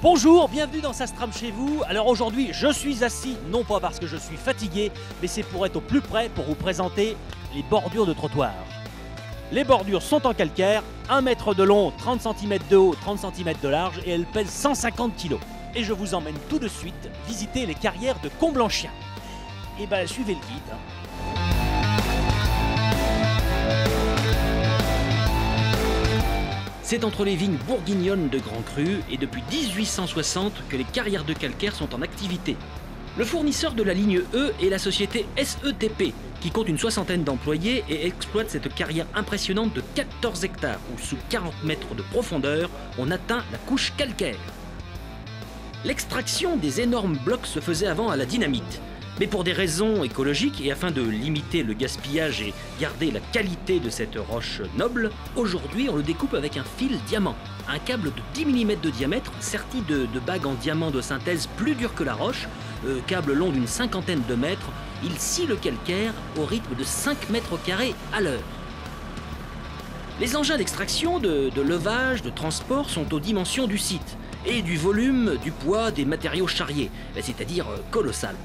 Bonjour, bienvenue dans Ça se trame chez vous. Alors aujourd'hui, je suis assis, non pas parce que je suis fatigué, mais c'est pour être au plus près pour vous présenter les bordures de trottoir. Les bordures sont en calcaire, 1 mètre de long, 30 cm de haut, 30 cm de large et elles pèsent 150 kg. Et je vous emmène tout de suite visiter les carrières de Comblanchien. Et ben suivez le guide. C'est entre les vignes bourguignonnes de Grand Cru et depuis 1860 que les carrières de calcaire sont en activité. Le fournisseur de la ligne E est la société SETP, qui compte une soixantaine d'employés et exploite cette carrière impressionnante de 14 hectares où sous 40 mètres de profondeur, on atteint la couche calcaire. L'extraction des énormes blocs se faisait avant à la dynamite. Mais pour des raisons écologiques et afin de limiter le gaspillage et garder la qualité de cette roche noble, aujourd'hui on le découpe avec un fil diamant, un câble de 10 mm de diamètre serti de bagues en diamant de synthèse plus dur que la roche, câble long d'une cinquantaine de mètres, il scie le calcaire au rythme de 5 mètres carrés à l'heure. Les engins d'extraction, de levage, de transport sont aux dimensions du site et du volume, du poids des matériaux charriés, c'est-à-dire colossal.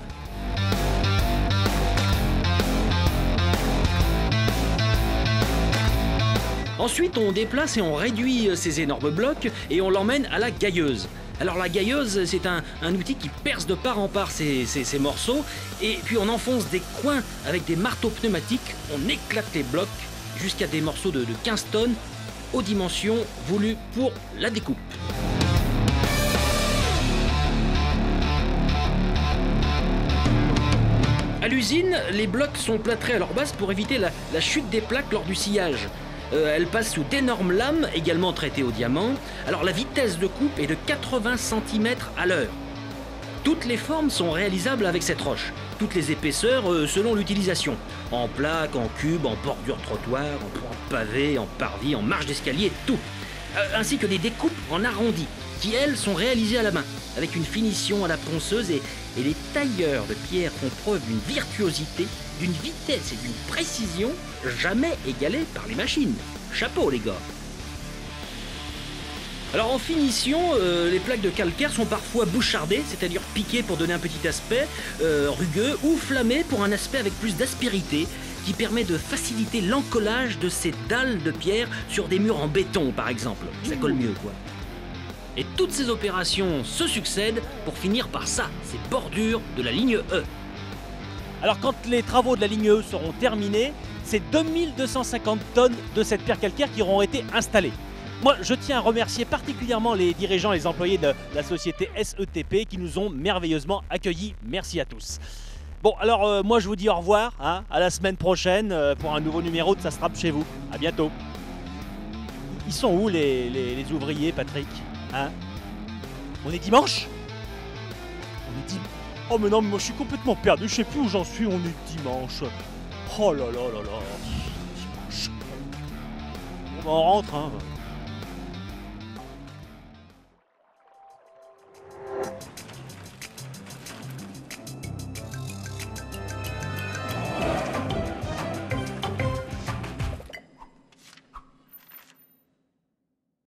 Ensuite, on déplace et on réduit ces énormes blocs et on l'emmène à la gailleuse. Alors la gailleuse, c'est un outil qui perce de part en part ces morceaux et puis on enfonce des coins avec des marteaux pneumatiques, on éclate les blocs jusqu'à des morceaux de 15 tonnes aux dimensions voulues pour la découpe. À l'usine, les blocs sont plâtrés à leur base pour éviter la chute des plaques lors du sciage. Elles passent sous d'énormes lames, également traitées au diamant. Alors la vitesse de coupe est de 80 cm à l'heure. Toutes les formes sont réalisables avec cette roche. Toutes les épaisseurs selon l'utilisation. En plaque, en cube, en bordure trottoir, en pavé, en parvis, en marche d'escalier, tout. Ainsi que des découpes en arrondi, qui elles sont réalisées à la main, avec une finition à la ponceuse et les tailleurs de pierre font preuve d'une virtuosité, d'une vitesse et d'une précision jamais égalées par les machines. Chapeau les gars. Alors en finition, les plaques de calcaire sont parfois bouchardées, c'est-à-dire piquées pour donner un petit aspect, rugueux, ou flammées pour un aspect avec plus d'aspérité, qui permet de faciliter l'encollage de ces dalles de pierre sur des murs en béton par exemple. Ça colle mieux quoi. Et toutes ces opérations se succèdent pour finir par ça, ces bordures de la ligne E. Alors quand les travaux de la ligne E seront terminés, c'est 2250 tonnes de cette pierre calcaire qui auront été installées. Moi, je tiens à remercier particulièrement les dirigeants, les employés de la société SETP qui nous ont merveilleusement accueillis. Merci à tous. Bon, alors moi je vous dis au revoir, hein, à la semaine prochaine pour un nouveau numéro de Ça se trame chez vous. À bientôt. Ils sont où les ouvriers, Patrick, hein? On est dimanche? On est dimanche. Oh mais non, mais moi je suis complètement perdu, je sais plus où j'en suis, on est dimanche. Oh là là là là. Dimanche. Bon, on rentre, hein.